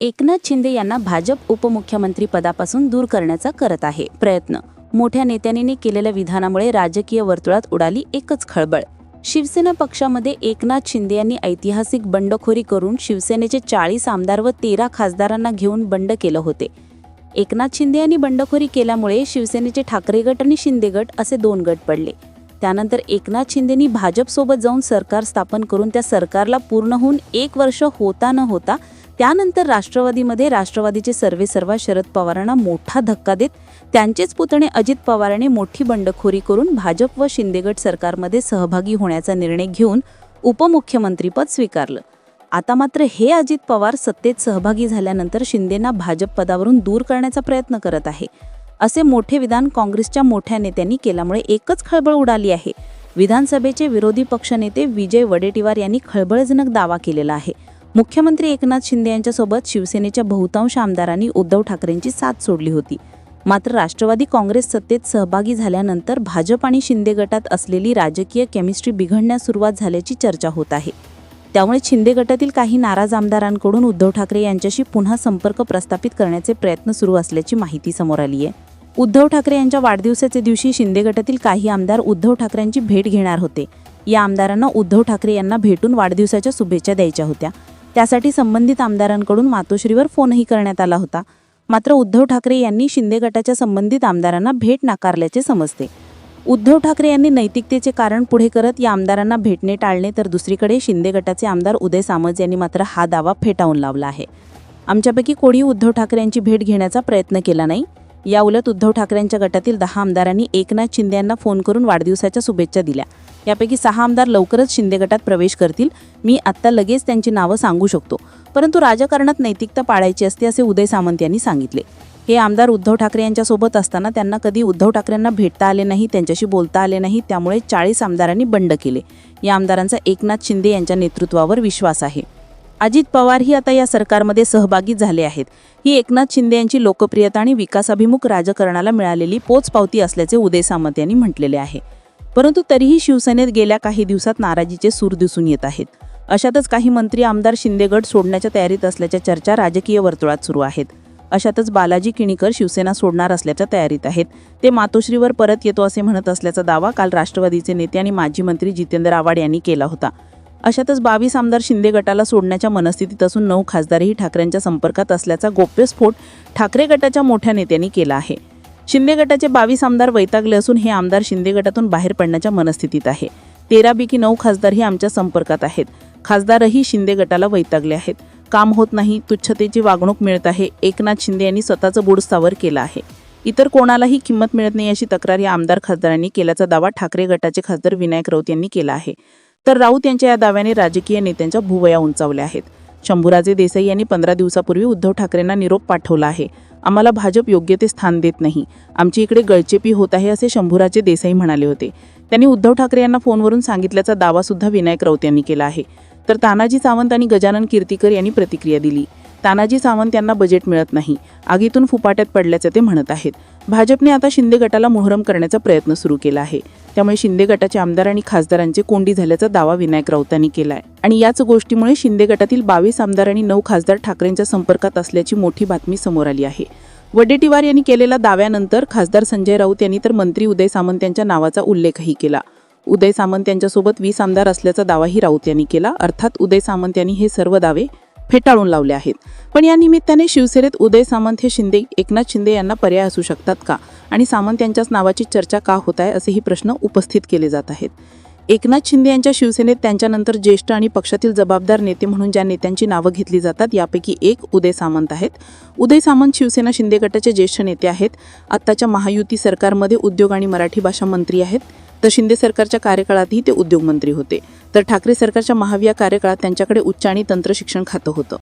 एकनाथ शिंदे यांना भाजप उपमुख्यमंत्री पदापासून दूर करण्याचा करत आहे प्रयत्न. मोठ्या नेत्यांनी केलेल्या विधानामुळे राजकीय वर्तुळात उडाली एकच खळबळ. शिवसेना पक्षामध्ये एकनाथ शिंदे यांनी ऐतिहासिक बंडखोरी करून शिवसेनेचे 40 आमदार व 13 खासदारांना घेऊन बंड केलं होते. एकनाथ शिंदे यांनी बंडखोरी केल्यामुळे शिवसेनेचे ठाकरे गट आणि शिंदे गट असे 2 गट पडले. त्यानंतर एकनाथ शिंदेंनी भाजपसोबत जाऊन सरकार स्थापन करून त्या सरकारला पूर्ण होऊन 1 वर्ष होता न होता त्यानंतर राष्ट्रवादीचे सर्वेसर्वा शरद पवारांना मोठा धक्का देत त्यांचेच पुतणे अजित पवारांनी मोठी बंडखोरी करून भाजप व शिंदेगट सरकारमध्ये सहभागी होण्याचा निर्णय घेऊन उपमुख्यमंत्रीपद स्वीकारलं. आता मात्र हे अजित पवार सत्तेत सहभागी झाल्यानंतर शिंदेंना भाजप पदावरून दूर करण्याचा प्रयत्न करत आहे. असे मोठे विधान काँग्रेसच्या मोठ्या नेत्यांनी केल्यामुळे एकच खळबळ उडाली आहे. विधानसभेचे विरोधी पक्षनेते विजय वडेट्टीवार यांनी खळबळजनक दावा केलेला आहे. मुख्यमंत्री एकनाथ शिंदे यांच्यासोबत शिवसेनेच्या बहुतांश आमदारांनी उद्धव ठाकरेंची साथ सोडली होती. मात्र राष्ट्रवादी काँग्रेस सत्तेत सहभागी झाल्यानंतर भाजप आणि शिंदे गटात असलेली राजकीय केमिस्ट्री बिघडण्यास सुरुवात झाल्याची चर्चा होत आहे. त्यामुळे शिंदे गटातील काही नाराज आमदारांकडून उद्धव ठाकरे यांच्याशी पुन्हा संपर्क प्रस्थापित करण्याचे प्रयत्न सुरू असल्याची माहिती समोर आली आहे. उद्धव ठाकरे यांच्या वाढदिवसाच्या दिवशी शिंदे गटातील काही आमदार उद्धव ठाकरेंची भेट घेणार होते. या आमदारांना उद्धव ठाकरे यांना भेटून वाढदिवसाच्या शुभेच्छा द्यायच्या होत्या. त्यासाठी संबंधित आमदारांकडून मातोश्रीवर फोनही करण्यात आला होता. मात्र उद्धव ठाकरे यांनी शिंदे गटाच्या संबंधित आमदारांना भेट नाकारल्याचे समजते. उद्धव ठाकरे यांनी नैतिकतेचे कारण पुढे करत या आमदारांना भेटणे टाळले, तर दुसरीकडे शिंदे गटाचे आमदार उदय सामंत यांनी मात्र हा दावा फेटाळून लावला आहे. आमच्यापैकी कोणी उद्धव ठाकरे यांची भेट घेण्याचा प्रयत्न केला नाही. याउलट उद्धव ठाकरेंच्या गटातील 10 आमदारांनी एकनाथ शिंदे यांना फोन करून वाढदिवसाच्या शुभेच्छा दिल्या. यापैकी 6 आमदार लवकरच शिंदे गटात प्रवेश करतील. मी आत्ता लगेच त्यांची नावं सांगू शकतो, परंतु राजकारणात नैतिकता पाळायची असते असे उदय सामंत यांनी सांगितले. हे आमदार उद्धव ठाकरे यांच्यासोबत असताना त्यांना कधी उद्धव ठाकरेंना भेटता आले नाही, त्यांच्याशी बोलता आले नाही. त्यामुळे 40 आमदारांनी बंड केले. या आमदारांचा एकनाथ शिंदे यांच्या नेतृत्वावर विश्वास आहे. अजित पवारही आता या सरकारमध्ये सहभागी झाले आहेत. ही एकनाथ शिंदे यांची लोकप्रियता आणि विकासाभिमुख राजकारणाला मिळालेली पोचपावती असल्याचे उदय सामंत यांनी म्हटलेले आहे. परंतु तरीही शिवसेनेत गेल्या काही दिवसात नाराजीचे सूर दिसून येत आहेत. अशातच काही मंत्री आमदार शिंदे गट सोडण्याच्या तयारीत असल्याच्या चर्चा राजकीय वर्तुळात सुरू आहेत. अशातच बालाजी किणीकर शिवसेना सोडणार असल्याच्या तयारीत आहेत. ते मातोश्रीवर परत येतो असे म्हणत असल्याचा दावा काल राष्ट्रवादीचे नेते आणि माजी मंत्री जितेंद्र आव्हाड यांनी केला होता. अशातच 22 आमदार शिंदे गटाला सोडण्याच्या मनस्थितीत असून 9 खासदारही ठाकरेंच्या संपर्कात असल्याचा गोप्यस्फोट ठाकरे गटाच्या मोठ्या नेत्यांनी केला आहे. शिंदे गटाचे 22 आमदार वैतागले असून हे आमदार शिंदे गटातून बाहेर पडण्याच्या मनस्थितीत आहे. 13 पैकी 9 खासदारही आमच्या संपर्कात आहेत. खासदारही शिंदे गटाला वैतागले आहेत. काम होत नाही, तुच्छतेची वागणूक मिळत आहे. एकनाथ शिंदे यांनी स्वतःचं बूड सावर केलं आहे. इतर कोणालाही किंमत मिळत नाही अशी तक्रार या आमदार खासदारांनी केल्याचा दावा ठाकरे गटाचे खासदार विनायक राऊत यांनी केला आहे. तर राऊत यांच्या या दाव्याने राजकीय नेत्यांच्या भुवया उंचावल्या आहेत. शंभूराजे देसाई यांनी 15 दिवसापूर्वी उद्धव ठाकरेंना निरोप पाठवला आहे. आम्हाला भाजप योग्य ते स्थान देत नाही, आमची इकडे गळचेपी होत आहे असे शंभूराजे देसाई म्हणाले होते. त्यांनी उद्धव ठाकरे यांना फोनवरून सांगितल्याचा दावा सुद्धा विनायक राऊत यांनी केला आहे. तर तानाजी सावंत आणि गजानन कीर्तीकर यांनी प्रतिक्रिया दिली. तानाजी सावंत यांना बजेट मिळत नाही, आगीतून फुपाट्यात पडल्याचे ते म्हणत आहेत. भाजपने आता शिंदे गटाला मोहरम करण्याचा प्रयत्न सुरू केला आहे. त्यामुळे शिंदे गटाचे आमदार आणि खासदारांचे कोंडी झाल्याचा दावा विनायक राऊतांनी केला आहे. आणि याच गोष्टीमुळे शिंदे गटातील 22 आमदार आणि 9 खासदार ठाकरेंच्या संपर्कात असल्याची मोठी बातमी समोर आली आहे. वडेट्टीवार यांनी केलेल्या दाव्यानंतर खासदार संजय राऊत यांनी तर मंत्री उदय सामंत यांच्या नावाचा उल्लेखही केला. उदय सामंत यांच्यासोबत 20 आमदार असल्याचा दावाही राऊत यांनी केला. अर्थात उदय सामंत यांनी हे सर्व दावे फेटाळून लावले आहेत. पण या निमित्ताने शिवसेनेत उदय सामंत हे एकनाथ शिंदे यांना पर्याय असू शकतात का, आणि सामंत यांच्याच नावाची चर्चा का होत आहे असेही प्रश्न उपस्थित केले जात आहेत. एकनाथ शिंदे यांच्या शिवसेनेत त्यांच्यानंतर ज्येष्ठ आणि पक्षातील जबाबदार नेते म्हणून ज्या नेत्यांची नावं घेतली जातात यापैकी एक उदय सामंत आहेत. उदय सामंत शिवसेना शिंदे गटाचे ज्येष्ठ नेते आहेत. आत्ताच्या महायुती सरकारमध्ये उद्योग आणि मराठी भाषा मंत्री आहेत. तर शिंदे सरकारच्या कार्यकाळातही ते उद्योगमंत्री होते. तर ठाकरे सरकारच्या महाविया कार्यकाळात त्यांच्याकडे उच्च आणि तंत्र शिक्षण खातं होतं.